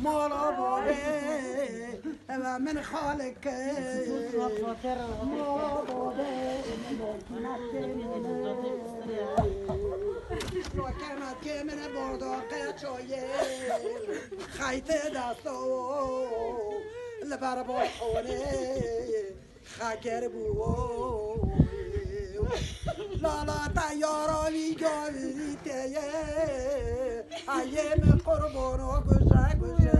مولا بوده من خالق مولا بوده وكانت من برداقه شويه خيط دستو لبر بارخونه خاگر بو لالا تیاراوی گاویده ایم قربانو گوشه گوشه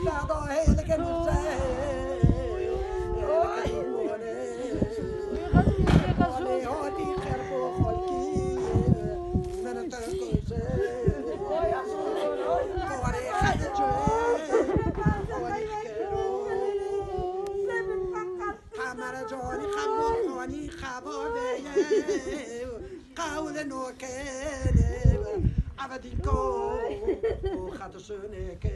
لالا هیلگه گوشه هیلگه هاتی خرب و خلکی من ترکوشه قواری خد جوه قواری خیرو قمر جانی خمانی خبابه قول نوکه عبدین کو خطشونه که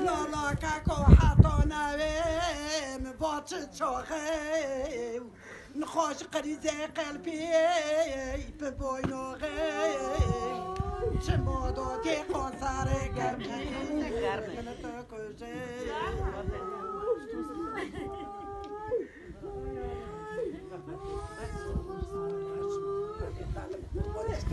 لالا که حتا نویم باچه چاقه نخواش قریزه قلبی به بوینوغه چه ماداتی قاسر گرمی گلتا کشه What is